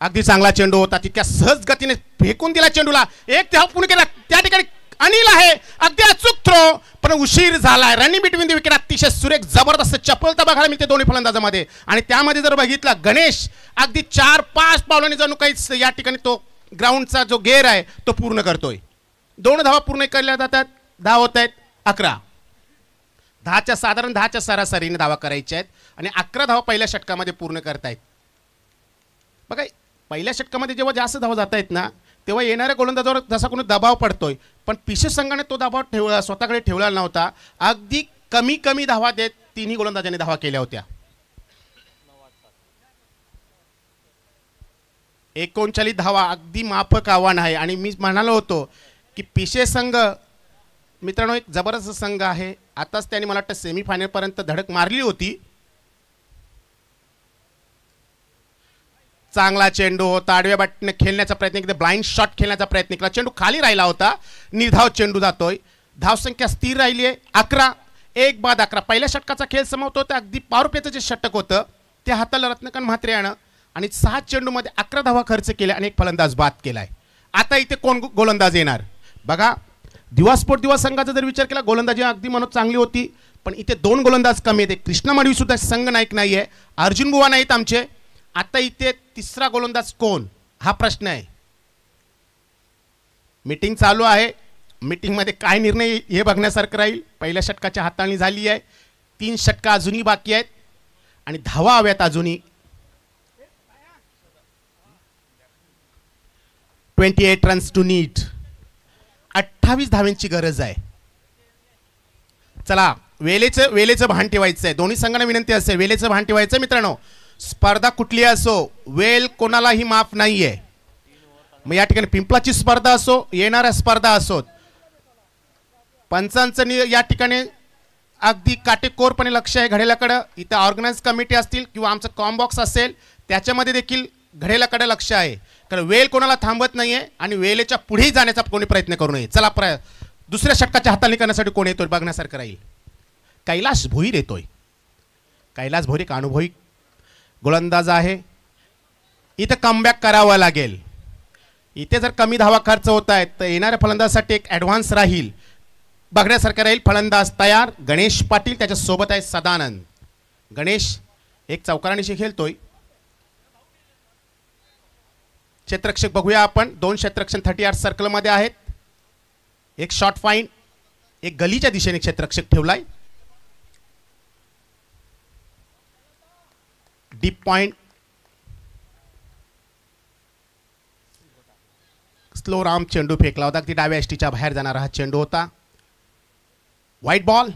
अगदी चांगला चेंडू होता, तितक्या सहज गतीने फेकून दिला चेंडूला, एक धाव पूर्ण केला. त्या ठिकाणी अनिल आहे, अगदी अचूक थ्रो, पण उशीर झालाय. रनिंग बिटवीन दी विकेट अतिशय सुरेख जबरदस्त चपलता बघायला मिळते दोन्ही फलंदाजामध्ये. आणि त्यामध्ये जर बघितलं गणेश अगदी 4-5 पावलांनी जणू काही या ठिकाणी तो ग्राउंडचा जो गेअर आहे तो पूर्ण करतोय. 2 धावा पूर्ण केल्या जातात, 10 होत आहेत 11. 10च्या साधारण 10च्या सरासरीने धावा करायच्या आहेत आणि 11 धावा पहिल्या षटकामध्ये पूर्ण करतायत. बघा पहिल्या षटकामध्ये जेव्हा जास्त धावा जात आहेत ना तेव्हा येणाऱ्या गोलंदाजावर जसा कोणी दबाव पडतोय, पण पिशे संघाने तो दबाव स्वतःकडे ठेवला नव्हता. अगदी कमी धावा देत तिन्ही गोलंदाजांनी धावा केल्या होत्या. 39 धावा अगदी माफक आव्हान आहे. आणि मी म्हणालो होतो की पिशे संघ मित्रांनो एक जबरदस्त संघ आहे. आताच त्यांनी मला वाटतं सेमीफायनलपर्यंत धडक मारली होती. चांगला चेंडू होता, आडव्या बॅटने खेळण्याचा प्रयत्न केला, ब्लाइंड शॉट खेळण्याचा प्रयत्न केला, चेंडू खाली राहिला होता, निर्धाव चेंडू जातोय. धावसंख्या स्थिर राहिली आहे 11, 1 बाद 11. पहिल्या षटकाचा खेळ समाप्त तर अगदी पॉवर प्लेचं जे षटक होतं ते हाताला रत्नकांत म्हात्रे यानं आणि 6 चेंडूमध्ये 11 धावा खर्च केल्या आणि एक फलंदाज बाद केलाय. आता इथे कोण गोलंदाज येणार बघा. दिवा स्पोर्ट दिवा संघाचा जर विचार केला गोलंदाजी अगदी म्हणून चांगली होती, पण इथे 2 गोलंदाज कमी आहेत. कृष्णा मडवी सुद्धा संघ नायक नाही आहे, अर्जुन बुवा नाहीत आमचे. आता इथे तिसरा गोलंदाज कोण हा प्रश्न आहे. मीटिंग चालू आहे, मीटिंगमध्ये काय निर्णय हे बघण्यासारखं राहील. पहिल्या षटकाची हाताळणी झाली आहे, 3 षटकं अजूनही बाकी आहेत आणि धावा हव्यात अजूनही. 28 रन्स टू नीड, 28 धाव्यांची गरज आहे. चला वेळेचं भान ठेवायचं आहे. दोन्ही संघांना विनंती असेल वेळेचं भान ठेवायचं मित्रांनो. स्पर्धा कुठली असो वेळ कोणालाही माफ नाहीये. मग या ठिकाणी पिंपलाची स्पर्धा असो येणाऱ्या स्पर्धा असोत, पंचांचं या ठिकाणी अगदी काटेकोरपणे लक्ष आहे घड्याळाकडे. इथं ऑर्गनाइज कमिटी असतील किंवा आमचं कॉम्बॉक्स असेल त्याच्यामध्ये देखील घड्याळाकडे लक्ष आहे, कारण वेळ कोणाला थांबत नाहीये आणि वेळेच्या पुढेही जाण्याचा कोणी प्रयत्न करू नये. चला दुसऱ्या षटकाच्या हाताळणी करण्यासाठी कोण येतोय बघण्यासारखं राहील. कैलाश भोईर येतोय. कैलाश भोईर एक अनुभवी गोलंदाज आहे. इथं कमबॅक करावं लागेल. इथे जर कमी धावा खर्च होत आहेत तर येणाऱ्या फलंदाजासाठी एक ॲडव्हान्स राहील, बघण्यासारखं राहील. फलंदाज तयार, गणेश पाटील त्याच्यासोबत आहे सदानंद. गणेश एक चौकाराणीशी खेळतोय. क्षेत्ररक्षक बघूया आपण. 2 क्षेत्ररक्षक 30 यार्ड सर्कलमध्ये आहेत. एक शॉर्ट फाईन, एक गलीच्या दिशेने क्षेत्ररक्षक ठेवलाय. डीप पॉइंट, स्लो राम चेंडू फेकला होता, अगदी डाव्या एसटीच्या बाहेर जाणारा हा चेंडू होता. व्हाईट बॉल,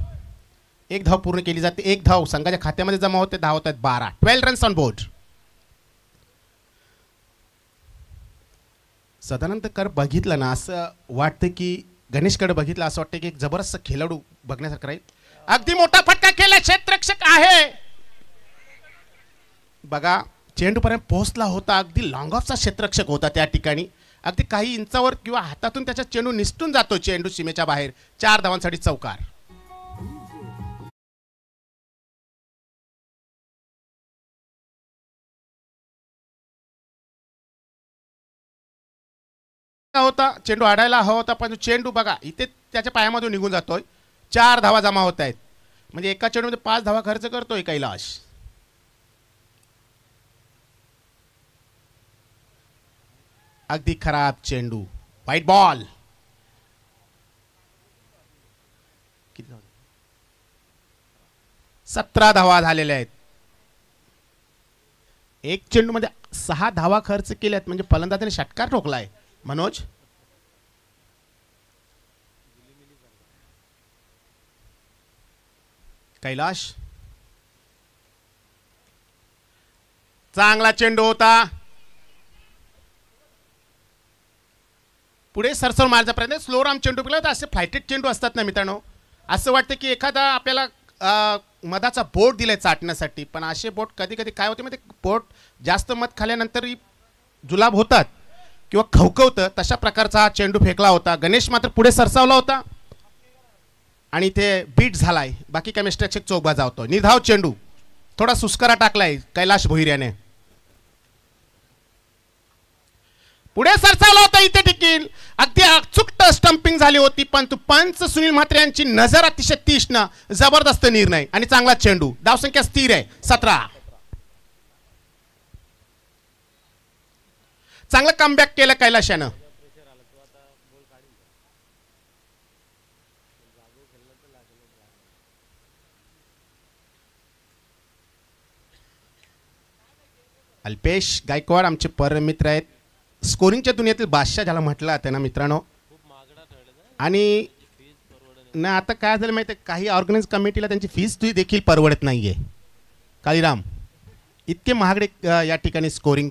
1 धाव पूर्ण केली जाते. 1 धाव संघाच्या खात्यामध्ये जमा होते. धाव होत आहेत 12. 12 रन्स ऑन बोर्ड. सदानंद कर बघितलं ना असं वाटतं की गणेशकडे बघितलं असं वाटतं की एक जबरदस्त खेळाडू बघण्यासारखं राहील. अगदी मोठा फटका केला, क्षेत्ररक्षक आहे बघा. चेंडूपर्यंत पोहोचला होता, अगदी लॉंग ऑफचा क्षेत्ररक्षक होता त्या ठिकाणी. अगदी काही इंचावर किंवा हातातून त्याचा चेंडू निसटून जातो, चेंडू सीमेच्या बाहेर. 4 धावांसाठी चौकार. होता चेंडू आडायला हवा होता, पण चेंडू बघा इथे त्याच्या पायामधून निघून जातोय. 4 धावा जमा होत आहेत, म्हणजे एका चेंडूमध्ये 5 धावा खर्च करतोय कैलाश. अगदी खराब चेंडू. White ball. 17 धावा झालेल्या आहेत. एक चेंडूमध्ये 6 धावा खर्च केल्यात, म्हणजे फलंदाजाने षटकार ठोकलाय. मनोज कैलाश चांगला चेंडू होता. पुढे सरसर मारण्याचा प्रयत्न, स्लो राम चेंडू केला तर असे फ्लायटेड चेंडू असतात ना मित्रांनो. असं वाटतं की एखादा आपल्याला मधाचा बोट दिलाय चाटण्यासाठी, पण असे बोट कधी कधी काय होते म्हणजे बोट जास्त मध खाल्यानंतर जुलाब होतात किंवा खवखवतं, तशा प्रकारचा हा चेंडू फेकला होता. गणेश मात्र पुढे सरसावला होता आणि ते बीट झालाय. बाकी काय मिस्टेक चौक बजावतो. निर्धाव चेंडू, थोडा सुस्कारा टाकलाय कैलाश भोईर याने. पुढे सरसावला होता इथे देखील अगदी अचूक स्टंपिंग झाली होती, पण पंच सुनील म्हात्रे यांची नजर अतिशय तीक्ष्ण, जबरदस्त निर्णय आणि चांगला चेंडू. धावसंख्या स्थिर आहे 17. चांगलं कमबॅक केलं कैलाशानं. अल्पेश गायकवाड आमचे परमित्र आहेत, स्कोरिंगच्या दुनियेतील बादशाह ज्याला म्हटलं जातं ना मित्रांनो. आणि ना आता काय झालं माहिती आहे, काही ऑर्गनाइज कमिटीला त्यांची फीस देखील परवडत नाहीये. काळीराम इतके महागडे या ठिकाणी स्कोरिंग.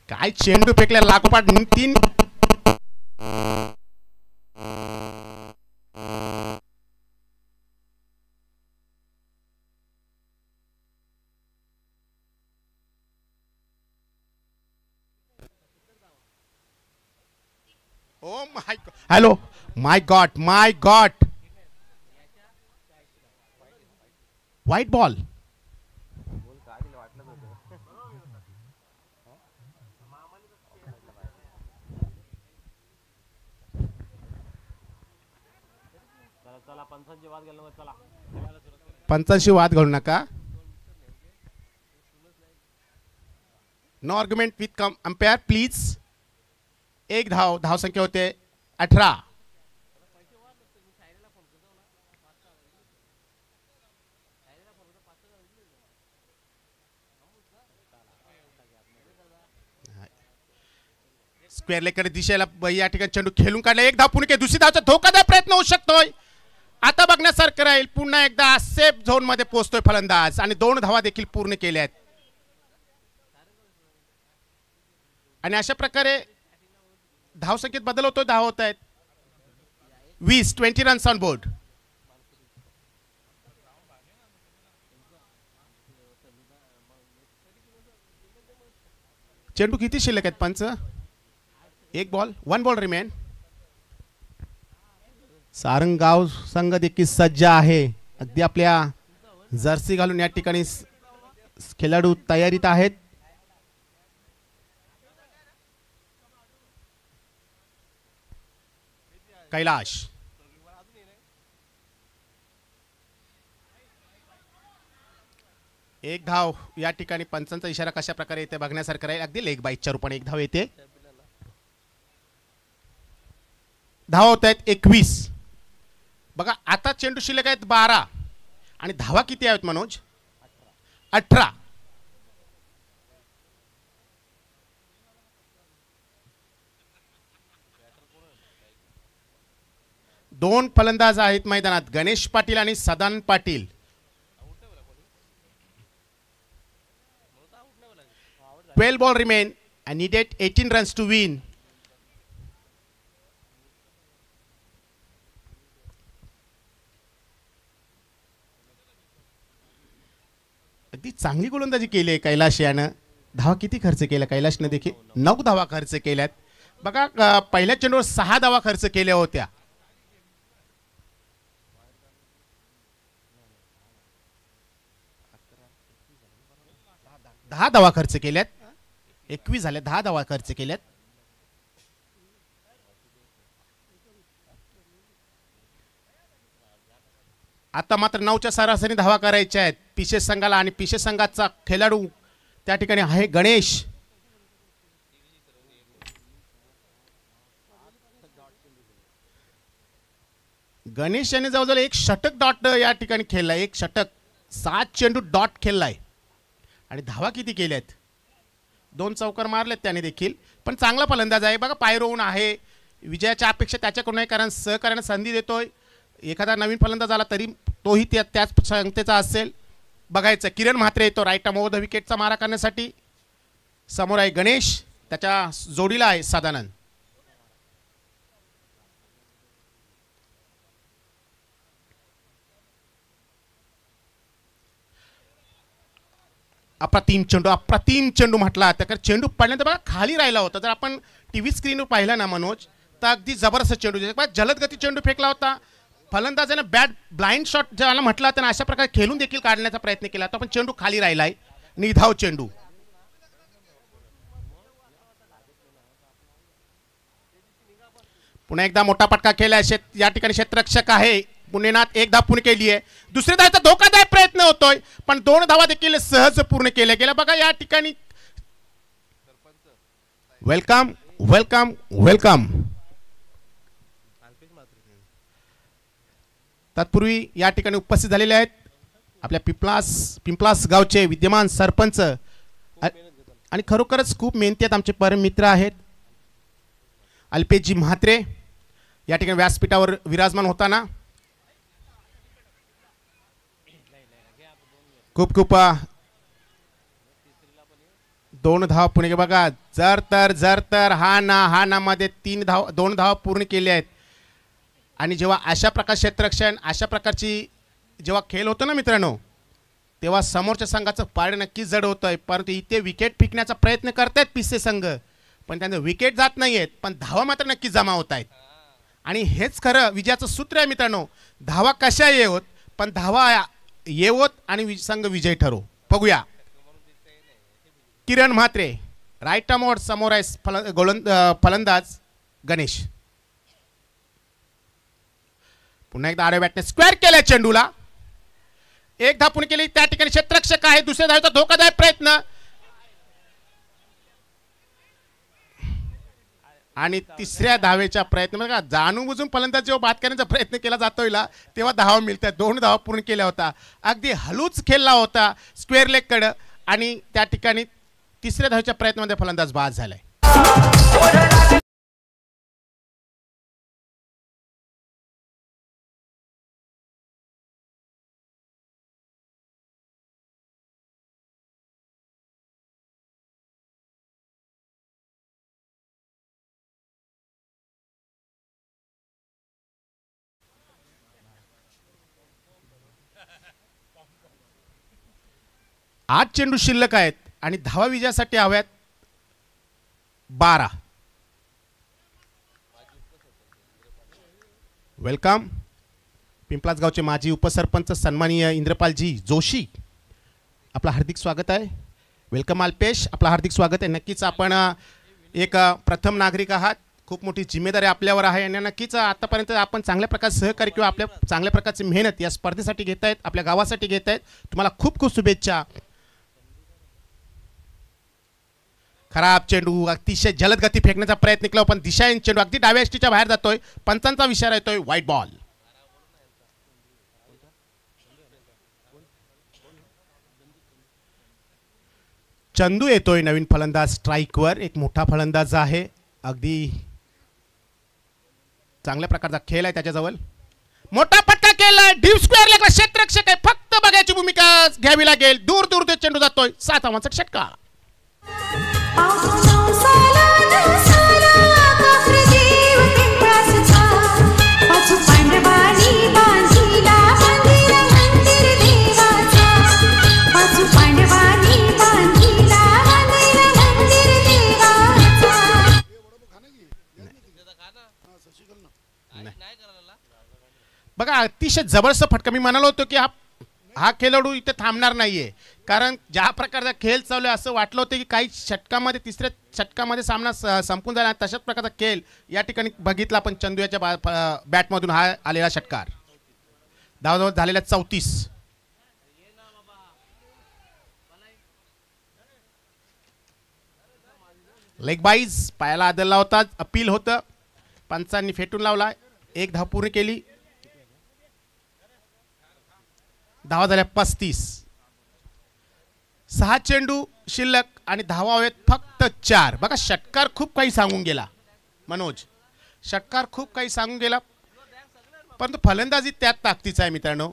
काय चेंडू फेकल्या लागोपाठ 3. Oh my God. Hello. My God. White ball. पंचांशी वाद घालू नका. No argument with umpire please. एक धावसंख्या होते 18. स्क्वेअर लेगकडे दिशेला या ठिकाणी चेंडू खेळून काढला. एक धाव पुणे. दुसरी धावचा धोकादायक प्रयत्न होऊ शकतोय. आता बघण्यासारखं राहील. पुन्हा एकदा सेफ झोन मध्ये पोहोचतोय फलंदाज आणि 2 धावा देखील पूर्ण केल्या आहेत. आणि अशा प्रकारे धावसंख्येत बदल होतो. धाव होत आहेत 20 रन्स ऑन बोर्ड. चेंडू किती शिल्लक आहेत पंच? 1 बॉल रिमेन. सारंगाव संघ देखील सज्ज आहे. अगदी आपल्या जर्सी घालून या ठिकाणी खेळाडू तयारीत आहेत. कैलाश एक धाव या ठिकाणी. पंचांचा इशारा कशा प्रकारे येते बघण्यासारखं राहील. अगदी लेग बाईटच्या रूपाने एक धाव येते. धावा होत आहेत 21. बघा आता चेंडू शिल्लक आहेत 12 आणि धावा किती आहेत मनोज? 18. दोन फलंदाज आहेत मैदानात, गणेश पाटील आणि Sadan Patil. Twelve ball remain and needed 18 runs to win. अगदी चांगली गोलंदाजी केली आहे कैलाश यानं. धावा किती खर्च केला कैलाशने? देखील 9 धावा खर्च केल्यात. बघा पहिल्या चेंडूवर 6 धावा खर्च केल्या होत्या. 10 धावा खर्च केल्यात. 21 झाल्या. 10 धावा खर्च केल्यात. आता मात्र 9च्या सरासरी धावा करायच्या आहेत पिशेस संघाला आणि पिशेस संघाचा खेळाडू त्या ठिकाणी आहे गणेश. गणेश याने जवळजवळ 1 षटक डॉट या ठिकाणी खेळलाय. 1 षटक 7 चेंडू डॉट खेळलाय आणि धावा किती केल्यात? 2 चौकार मारलेत त्याने देखील. पण चांगला फलंदाज आहे बघा. पायरोवून आहे. विजयाच्या अपेक्षा त्याच्याकडून आहे कारण सहकार्याने संधी देतोय. एखादा नवीन फलंदाज आला तरी तोही त्याच संख्येचा असेल. बघायचं किरण म्हात्रे येतो राईट आर्म ओव्हर द विकेटचा मारा करण्यासाठी. समोर आहे गणेश, त्याच्या जोडीला आहे सदानंद. अप्रतिम चेंडू म्हटला. त्या चेंडू पडल्यानंतर बघा खाली राहिला होता. जर आपण टीव्ही स्क्रीनवर पाहिला ना मनोज तर अगदी जबरदस्त चेंडू जलद गती चेंडू फेकला होता. फलंदाजाने बॅट ब्लाइंड शॉट ज्याला म्हटलं त्याने अशा प्रकारे खेळून देखील काढण्याचा प्रयत्न केला होता पण चेंडू खाली राहिलाय. निधाव चेंडू. पुन्हा एकदा मोठा फटका केलाय. या ठिकाणी क्षेत्ररक्षक आहे पुणेनाथ. एक धाव पूर्ण केली आहे. दुसऱ्या धावेचा धोकादायक प्रयत्न होतोय पण 2 धावा देखील सहज पूर्ण केल्या गेल्या. बघा या ठिकाणी वेलकम वेलकम वेलकम. तत्पूर्वी या ठिकाणी उपस्थित झालेले आहेत आपल्या पिंपलास गावचे विद्यमान सरपंच आणि खरोखरच खूप मेहनती आहेत आमचे परम मित्र आहेत अल्पेशजी म्हात्रे. या ठिकाणी व्यासपीठावर विराजमान होताना खूप 2 धाव पुणे. बघा जर तर हा ना मध्ये 2 धाव पूर्ण केले आहेत. आणि जेव्हा अशा प्रकार क्षेत्ररक्षण अशा प्रकारची जेव्हा खेळ होतो ना मित्रांनो तेव्हा समोरच्या संघाचं पारडं नक्कीच जड होतंय. परंतु इथे विकेट फेकण्याचा प्रयत्न करतायत पिसे संघ पण त्यांचं विकेट जात नाही आहेत पण धावा मात्र नक्कीच जमा होत आहेत. आणि हेच खरं विजयाचं सूत्र आहे मित्रांनो. धावा कशा येवोत पण धावा येवोत आणि संघ विजय ठरो. बघूया किरण म्हात्रे राईट मोड समोर आहे फलंदाज गणेश. पुन्हा एकदा आडव्या बॅटने स्क्वेअर केल्या चेंडूला. एक धाव पूर्ण केली. त्या ठिकाणी क्षेत्ररक्षक आहे. दुसऱ्या धावेचा धोकादायक प्रयत्न आणि तिसऱ्या धावेचा प्रयत्न. बघा जाणून फलंदाज जेव्हा बाद करण्याचा प्रयत्न केला जातोय तेव्हा धावा मिळतात. 2 धावा पूर्ण केल्या होता. अगदी हलूच खेळला होता स्क्वेअर लेग कडे आणि त्या ठिकाणी तिसऱ्या धावेच्या प्रयत्नामध्ये फलंदाज बाद झालाय. आज चेंडू शिल्लक आहेत आणि धावा विजयासाठी हव्यात 12. वेलकम पिंपलास गावचे माजी उपसरपंच सन्माननीय इंद्रपालजी जोशी आपलं हार्दिक स्वागत आहे. वेलकम अल्पेश आपलं हार्दिक स्वागत आहे. नक्कीच आपण एक प्रथम नागरिक आहात. खूप मोठी जिम्मेदारी आपल्यावर आहे आणि नक्कीच आतापर्यंत आपण चांगल्या प्रकारे सहकार्य किंवा आपल्या चांगल्या प्रकारची मेहनत या स्पर्धेसाठी घेत आहेत आपल्या गावासाठी घेत आहेत. तुम्हाला खूप खूप शुभेच्छा. खराब चेंडू अतिशय जलद गती फेकण्याचा प्रयत्न केला पण दिशाहीन चेंडू अगदी डाव्या एसटीच्या बाहेर जातोय. पंचांचा इशारा येतोय व्हाईट बॉल. चंदू येतोय नवीन फलंदाज स्ट्राईकवर. एक मोठा फलंदाज आहे. अगदी चांगल्या प्रकारचा खेळ आहे त्याच्याजवळ. मोठा फटका केला डीप स्क्वेअर लेगला क्षेत्ररक्षक आहे. फक्त बघायची भूमिका घ्यावी लागेल. दूर दूर ते चेंडू जातोय. 7 धावांचा षटकार. बघा अतिशय जबरदस्त फटका. मी म्हणालो होतो की हा खेळाडू इथे थांबणार नाहीये कारण ज्या प्रकारचा खेळ चालू आहे असं वाटलं होतं की काही षटकामध्ये तिसऱ्या षटकामध्ये सामना संपून झाला. तशाच प्रकारचा खेळ या ठिकाणी बघितला पण चंदू याच्या बॅटमधून हा आलेला षटकार. धावा झालेल्या 34. लेग बाईज पायाला आदळला होता. अपील होतं पंचांनी फेटून लावला. 1 धाव पूर्ण केली. धावा झाल्या 35. 6 चेंडू शिल्लक आणि धावा हवेत फक्त 4. बघा षटकार खूप काही सांगून गेला मनोज. षटकार खूप काही सांगून गेला परंतु फलंदाजी त्यात ताकदीचा आहे मित्रांनो.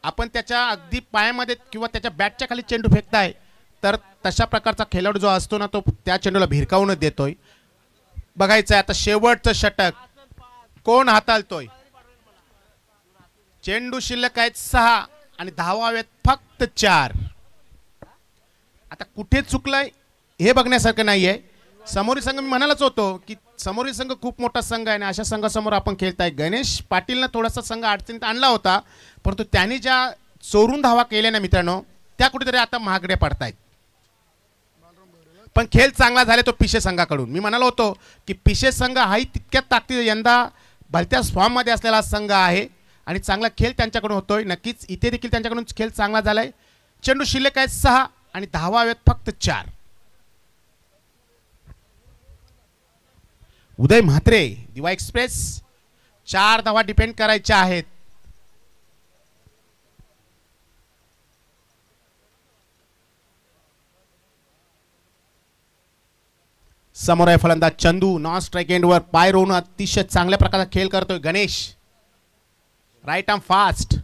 आपण त्याच्या अगदी पायामध्ये किंवा त्याच्या बॅटच्या खाली चेंडू फेकताय तर तशा प्रकारचा खेळाडू जो असतो ना तो त्या चेंडूला भिरकावूनच देतोय. बघायचं आहे आता शेवटचं षटक कोण हाताळतोय. चेंडू शिल्लक आहेत 6 आणि धावा हवेत फक्त 4. आता कुठे चुकलंय हे बघण्यासारखं नाहीये. समोरील संघ मी म्हणालाच होतो की समोरील संघ खूप मोठा संघ आहे आणि अशा संघासमोर आपण खेळताय. गणेश पाटीलनं थोडासा संघ अडचणीत आणला होता परंतु त्यांनी ज्या चोरून धावा केल्या ना मित्रांनो त्या कुठेतरी आता महागड्या पडतायत. पण खेळ चांगला झाला तो पिशे संघाकडून. मी म्हणालो होतो की पिशे संघ हाही तितक्याच ताकदीने यंदा भलत्याच फॉर्ममध्ये असलेला संघ आहे आणि चांगला खेळ त्यांच्याकडून होतोय. नक्कीच इथे देखील त्यांच्याकडून खेळ चांगला झालाय. चेंडू शिल्लक आहेत 6 आणि धावा आहेत फक्त 4. उदय म्हात्रे दिवा एक्सप्रेस 4 धावा डिपेंड करायच्या आहेत. समोर आहे फलंदाज चंदू. नॉन स्ट्राईक एंडवर पाय रोवून अतिशय चांगल्या प्रकारचा खेळ करतोय Ganesh. Right arm fast.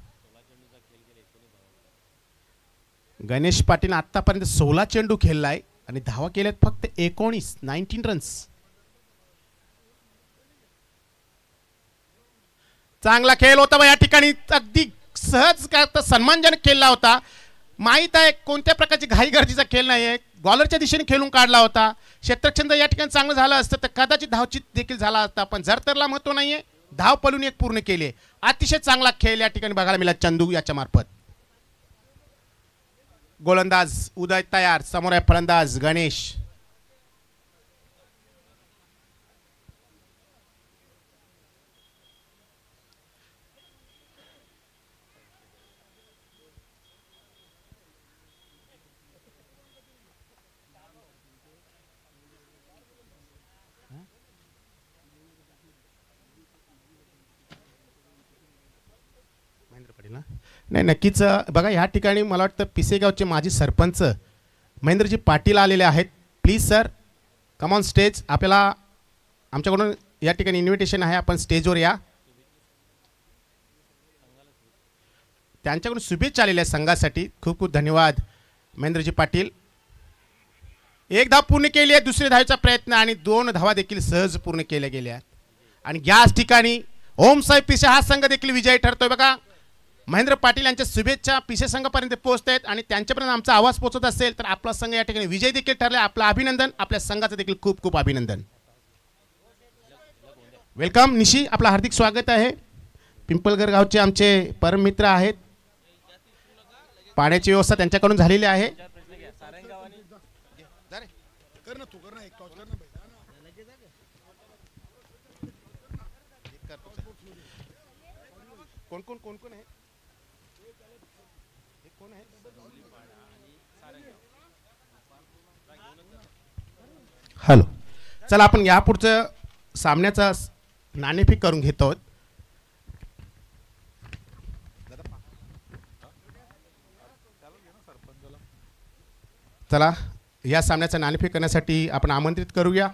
Ganesh Patil आतापर्यंत 16 चेंडू खेळलाय आणि धावा केल्यात फक्त 19 रन्स. चांगला खेळ होता बा या ठिकाणी. अगदी सहज का सन्मानजनक खेळला होता. माहीत आहे कोणत्या प्रकारची घाई गरजेचा खेळ नाही आहे. बॉलरच्या दिशेने खेळून काढला होता. क्षेत्ररक्षण या ठिकाणी चांगलं झालं असतं तर कदाचित धावचित देखील झाला असता. पण जरतरला महत्व नाहीये. धाव पलून एक पूर्ण केली. अतिशय चांगला खेळ या ठिकाणी बघायला मिळाला चंदू याच्या मार्फत. गोलंदाज उदय तयार. समोर आहे फलंदाज गणेश. नाही नक्कीच बघा ह्या ठिकाणी मला वाटतं पिसेगावचे माजी सरपंच महेंद्रजी पाटील आलेले आहेत. Please sir come on stage. आपल्याला आमच्याकडून या ठिकाणी इन्व्हिटेशन आहे. आपण स्टेजवर या. त्यांच्याकडून शुभेच्छा आलेल्या संघासाठी खूप खूप धन्यवाद महेंद्रजी पाटील. 1 धाव पूर्ण केली आहे. दुसऱ्या धावेचा प्रयत्न आणि 2 धावा देखील सहज पूर्ण केल्या गेल्या. आणि याच ठिकाणी ओम साहेब पिसे हा संघ देखील विजयी ठरतोय. बघा महेंद्र पाटील यांच्या शुभेच्छा पिसे संघापर्यंत पोहोचत आहेत आणि त्यांच्यापर्यंत आमचा आवाज पोहोचत असेल तर आपला संघ या ठिकाणी विजय देखील ठरला. आपलं अभिनंदन. आपल्या संघाचं देखील खूप खूप अभिनंदन. वेलकम निशी. आपलं हार्दिक स्वागत आहे. पिंपळगर गावचे आमचे परम मित्र आहेत. पाण्याची व्यवस्था त्यांच्याकडून झालेली आहे. कोण आहे? हॅलो. चला आपण यापुढचं सामन्याचा नाणेफेक करून घेतो. चला या सामन्याचा नाणेफेक करण्यासाठी आपण आमंत्रित करूया